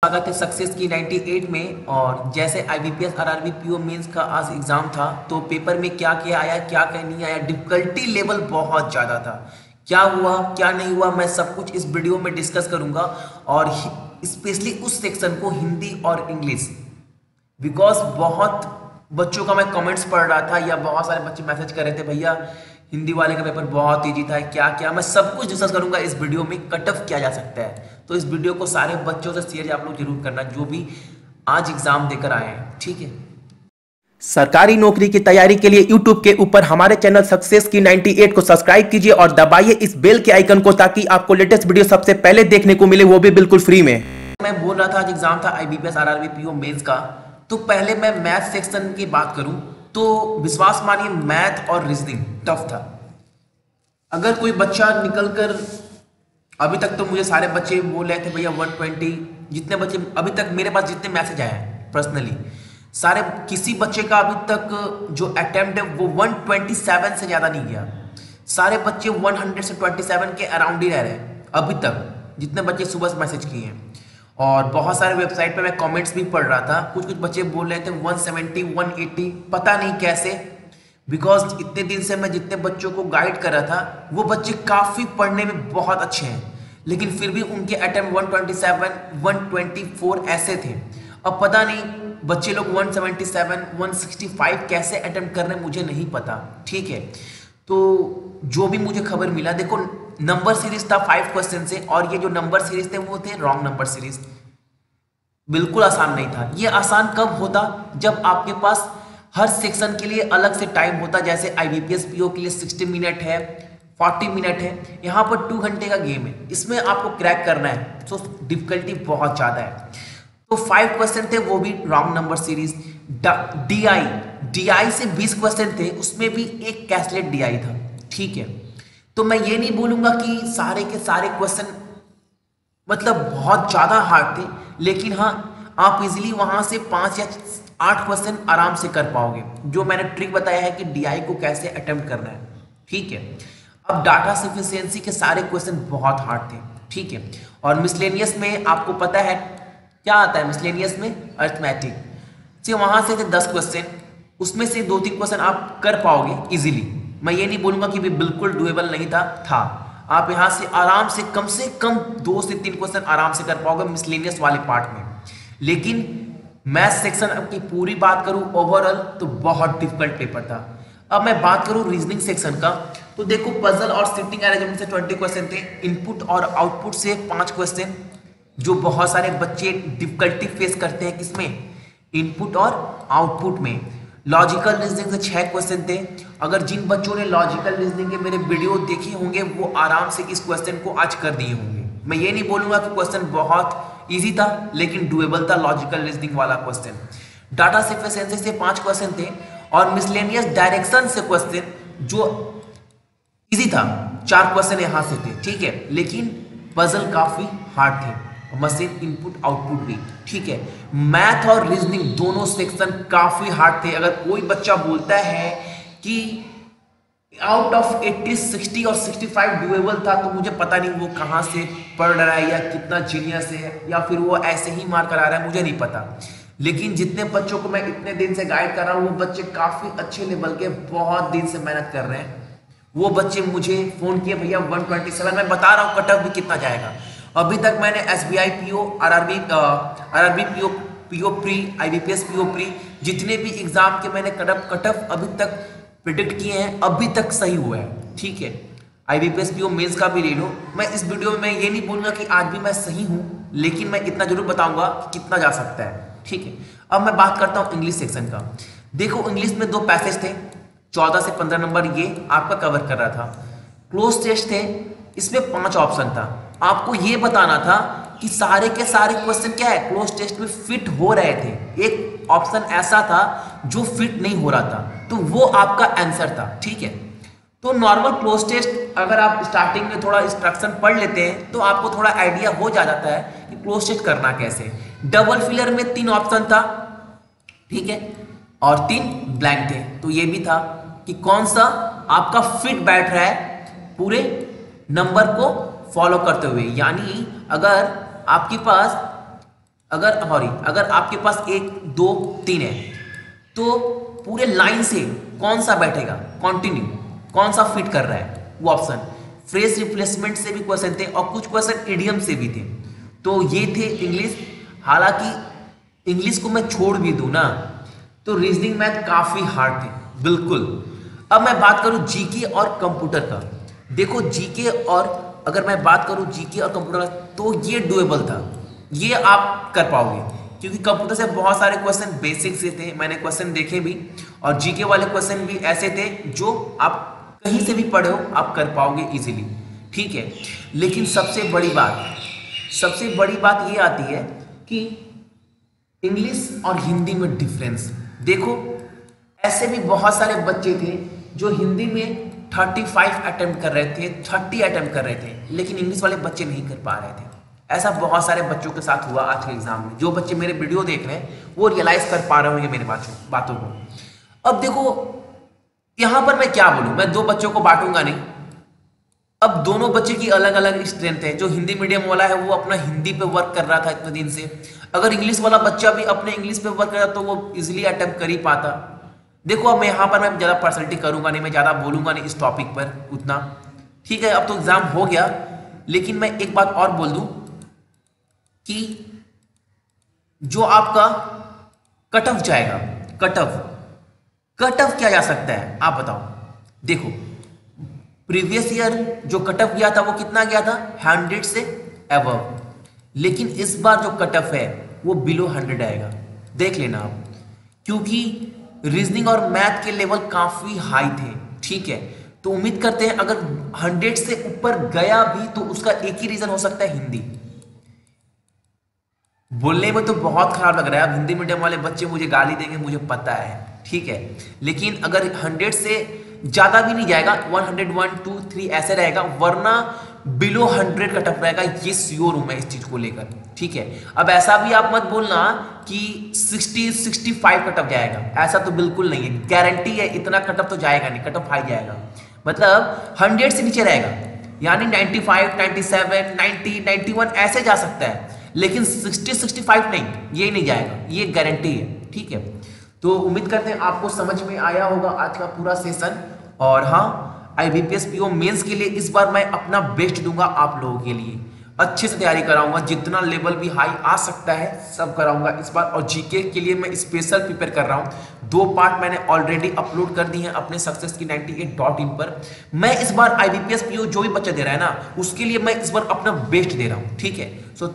स्वागत है सक्सेस की 98 में। और जैसे आईबीपीएस आरआरबी पीओ मेंस का आज एग्जाम था, तो पेपर में क्या क्या आया क्या क्या नहीं आया, डिफिकल्टी लेवल बहुत ज़्यादा था। क्या हुआ क्या नहीं हुआ, मैं सब कुछ इस वीडियो में डिस्कस करूंगा। और स्पेशली उस सेक्शन को, हिंदी और इंग्लिश, बिकॉज बहुत बच्चों का मैं कमेंट्स पढ़ रहा था या बहुत सारे बच्चे मैसेज कर रहे थे, भैया हिंदी वाले का पेपर बहुत ईजी था, क्या क्या, मैं सब कुछ डिस्कस करूंगा इस वीडियो में। कट ऑफ किया जा सकता है, तो इस वीडियो को सारे बच्चों से शेयर आप लोग जरूर करना जो भी आज एग्जाम देकर आए हैं, ठीक है। सरकारी नौकरी की तैयारी के लिए YouTube के ऊपर हमारे चैनल सक्सेस की 98 को सब्सक्राइब कीजिए और दबाइए इस बेल के आइकन को, ताकि आपको लेटेस्ट वीडियो सबसे पहले देखने को मिले, वो भी बिल्कुल फ्री में। मैं बोल रहा था आज एग्जाम था आईबीपीएस आरआरबी पीओ मेंस का, तो पहले मैं मैथ सेक्शन की बात करूं तो विश्वास मानिए मैथ और रीजनिंग टफ था। अगर कोई बच्चा निकलकर, अभी तक तो मुझे सारे बच्चे बोल रहे थे भैया 120, जितने बच्चे अभी तक मेरे पास जितने मैसेज आए हैं पर्सनली, सारे किसी बच्चे का अभी तक जो अटेम्प्ट है वो 127 से ज़्यादा नहीं गया। सारे बच्चे 100 से 27 के अराउंड ही रह रहे हैं अभी तक, जितने बच्चे सुबह से मैसेज किए हैं। और बहुत सारे वेबसाइट पे मैं कमेंट्स भी पढ़ रहा था, कुछ कुछ बच्चे बोल रहे थे 170 180, पता नहीं कैसे, बिकॉज इतने दिन से मैं जितने बच्चों को गाइड कर रहा था वो बच्चे काफ़ी पढ़ने में बहुत अच्छे हैं, लेकिन फिर भी उनके अटेम्प्ट 127 124 ऐसे थे। अब पता नहीं बच्चे लोग 177 165 कैसे अटेम्प्ट कर रहे हैं, मुझे नहीं पता, ठीक है। तो जो भी मुझे खबर मिला, देखो नंबर सीरीज था 5 क्वेश्चन से, और ये जो नंबर सीरीज थे वो थे रॉन्ग नंबर सीरीज। बिल्कुल आसान नहीं था। ये आसान कब होता, जब आपके पास हर सेक्शन के लिए अलग से टाइम होता। जैसे आईबीपीएस पीओ के लिए 60 मिनट है, 40 मिनट है, यहाँ पर 2 घंटे का गेम है, इसमें आपको क्रैक करना है, तो डिफिकल्टी बहुत ज़्यादा है। तो 5 क्वेश्चन थे, वो भी रॉन्ग नंबर सीरीज। डीआई से 20 क्वेश्चन थे, उसमें भी एक कैसलेट डीआई था, ठीक है। तो मैं ये नहीं बोलूंगा कि सारे के सारे क्वेश्चन मतलब बहुत ज़्यादा हार्ड थे, लेकिन हाँ आप इजीली वहाँ से 5 या 8 क्वेश्चन आराम से कर पाओगे, जो मैंने ट्रिक बताया है कि डीआई को कैसे अटेम्प्ट करना है, ठीक है। अब डाटा सफिशिएंसी के सारे क्वेश्चन बहुत हार्ड थे, ठीक है। और मिसलेनियस में आपको पता है क्या आता है, मिसलेनियस में अर्थमेटिक से वहाँ से थे 10 क्वेश्चन, उसमें से 2-3 क्वेश्चन आप कर पाओगे इजीली। मैं ये नहीं बोलूँगा कि भी बिल्कुल डुएबल नहीं था, आप यहाँ से कम 2 से 3 क्वेश्चन आराम से कर पाओगे मिसलेनियस वाले पार्ट में। लेकिन मैथ सेक्शन की पूरी बात करूं ओवरऑल तो बहुत डिफिकल्ट पेपर था। अब मैं बात करूं रीजनिंग सेक्शन का, तो देखो पजल और सिटिंग अरेंजमेंट से 20 क्वेश्चन थे, इनपुट और आउटपुट से 5 क्वेश्चन, जो बहुत सारे बच्चे डिफिकल्टी फेस करते हैं किसमें, इनपुट और आउटपुट में। लॉजिकल रीजनिंग से 6 क्वेश्चन थे। अगर जिन बच्चों ने लॉजिकल रीजनिंग के मेरे वीडियो देखे होंगे वो आराम से इस क्वेश्चन को आज कर दिए होंगे। मैं ये नहीं बोलूंगा कि क्वेश्चन बहुत इजी था, लेकिन डुएबल था लॉजिकल रीजनिंग वाला क्वेश्चन। डाटा सफिशिएंसी से 5 क्वेश्चन थे, और मिसलेनियस डायरेक्शन से क्वेश्चन जो इजी था 4 क्वेश्चन यहाँ से थे, ठीक है। लेकिन पजल काफी हार्ड थे, मशीन इनपुट आउटपुट भी, ठीक है। मैथ और रीजनिंग दोनों सेक्शन काफी हार्ड थे। अगर कोई बच्चा बोलता है कि आउट ऑफ 80 60 और 65 डुएबल था, तो मुझे पता नहीं वो कहाँ से पढ़ रहा है या कितना जीनियस है, या फिर वो ऐसे ही मार कर आ रहा है, मुझे नहीं पता। लेकिन जितने बच्चों को मैं इतने दिन से गाइड कर रहा हूँ वो बच्चे काफ़ी अच्छे लेवल के बहुत दिन से मेहनत कर रहे हैं। वो बच्चे मुझे फ़ोन किए, भैया 127, मैं बता रहा हूँ कट ऑफ भी कितना जाएगा। अभी तक मैंने SBI PO, RRB PO pre, IBPS PO pre, जितने भी एग्जाम के मैंने कट ऑफ अभी तक प्रिडिक्ट किए हैं, अभी तक सही हुआ है, ठीक है। आईबीपीएस पीओ मेंस का भी ले लो। मैं इस वीडियो में मैं ये नहीं बोलूँगा कि आज भी मैं सही हूँ, लेकिन मैं इतना जरूर बताऊंगा कि कितना जा सकता है, ठीक है। अब मैं बात करता हूँ इंग्लिश सेक्शन का। देखो इंग्लिश में 2 पैसेज थे, 14 से 15 नंबर ये आपका कवर कर रहा था। क्लोज टेस्ट थे, इसमें 5 ऑप्शन था। आपको ये बताना था कि सारे के सारे क्वेश्चन क्या है, क्लोज टेस्ट में फिट हो रहे थे। एक ऑप्शन ऐसा था जो फिट नहीं हो रहा था, तो वो आपका आंसर था, ठीक है। तो नॉर्मल क्लोज टेस्ट अगर आप स्टार्टिंग में थोड़ा इंस्ट्रक्शन पढ़ लेते हैं तो आपको थोड़ा आइडिया हो जाता है कि क्लोज टेस्ट करना कैसे। डबल फिलर में 3 ऑप्शन था, ठीक है, और 3 ब्लैंक थे। तो ये भी था कि कौन सा आपका फिट बैठ रहा है पूरे नंबर को फॉलो करते हुए। यानी अगर आपके पास अगर आपके पास 1 2 3 है तो पूरे लाइन से कौन सा बैठेगा, कंटिन्यू कौन सा फिट कर रहा है वो ऑप्शन। फ्रेज रिप्लेसमेंट से भी क्वेश्चन थे और कुछ क्वेश्चन इडियम से भी थे। तो ये थे इंग्लिश। हालांकि इंग्लिश को मैं छोड़ भी दूं ना तो रीजनिंग मैथ काफी हार्ड थे बिल्कुल। अब मैं बात करूं जीके और कंप्यूटर का। देखो जीके और अगर मैं बात करूं जीके और कंप्यूटर का तो ये डुएबल था, ये आप कर पाओगे क्योंकि कंप्यूटर से बहुत सारे क्वेश्चन बेसिक से थे, मैंने क्वेश्चन देखे भी, और जीके वाले क्वेश्चन भी ऐसे थे जो आप कहीं से भी पढ़े हो आप कर पाओगे इजीली, ठीक है। लेकिन सबसे बड़ी बात ये आती है कि इंग्लिश और हिंदी में डिफरेंस। देखो ऐसे भी बहुत सारे बच्चे थे जो हिंदी में 35 अटेम्प्ट कर रहे थे, 30 अटेम्प्ट कर रहे थे, लेकिन इंग्लिश वाले बच्चे नहीं कर पा रहे थे। ऐसा बहुत सारे बच्चों के साथ हुआ आज के एग्जाम में। जो बच्चे मेरे वीडियो देख रहे हैं वो रियलाइज कर पा रहे होंगे मेरी बातों को। अब देखो यहां पर मैं क्या बोलूं, मैं दो बच्चों को बांटूंगा नहीं। अब दोनों बच्चे की अलग अलग स्ट्रेंथ है। जो हिंदी मीडियम वाला है वो अपना हिंदी पे वर्क कर रहा था इतने दिन से, अगर इंग्लिश वाला बच्चा भी अपने इंग्लिश पे वर्क कर रहा तो वो इजिली अटेम्प्ट कर ही पाता। देखो अब मैं यहाँ पर मैं ज़्यादा पर्सनलिटी करूंगा नहीं, मैं ज़्यादा बोलूंगा नहीं इस टॉपिक पर उतना, ठीक है। अब तो एग्जाम हो गया, लेकिन मैं एक बात और बोल दूं कि जो आपका कट ऑफ जाएगा, कट ऑफ क्या जा सकता है आप बताओ। देखो प्रीवियस ईयर जो कट ऑफ गया था वो कितना गया था, 100 से अबव, लेकिन इस बार जो कट ऑफ है वो बिलो 100 आएगा, देख लेना आप, क्योंकि रीजनिंग और मैथ के लेवल काफी हाई थे, ठीक है। तो उम्मीद करते हैं अगर 100 से ऊपर गया भी तो उसका एक ही रीजन हो सकता है हिंदी। बोलने में तो बहुत खराब लग रहा है, अब हिंदी मीडियम वाले बच्चे मुझे गाली देंगे मुझे पता है, ठीक है, लेकिन अगर 100 से ज्यादा भी नहीं जाएगा, 100 1 2 3 ऐसे रहेगा, वरना बिलो 100 कट ऑफ रहेगा, ये श्योर हूं मैं इस चीज को लेकर, ठीक है। अब ऐसा भी आप मत बोलना कि 60 65 कट ऑफ जाएगा, ऐसा तो बिल्कुल नहीं है, गारंटी है इतना कट ऑफ तो जाएगा नहीं, कट ऑफ हाई जाएगा, मतलब 100 से नीचे रहेगा, यानी 95 97 90 91 ऐसे जा सकता है, लेकिन 60 65 नहीं, ये नहीं जाएगा, ये गारंटी है, ठीक है। तो उम्मीद करते हैं आपको समझ में आया होगा आज का पूरा सेशन। और हाँ, IBPS PO मेंस के लिए इस बार मैं अपना बेस्ट दूंगा आप लोगों के लिए, अच्छे से तैयारी कराऊंगा, जितना लेवल भी हाई आ सकता है सब कराऊंगा इस बार। और जीके के लिए मैं स्पेशल प्रिपेयर कर रहा हूं, 2 पार्ट मैंने ऑलरेडी अपलोड कर दिए हैं अपने सक्सेस की 98.in पर। मैं इस बार IBPS PO जो भी बच्चा दे रहा है ना उसके लिए मैं इस बार अपना बेस्ट दे रहा हूं, ठीक है। सो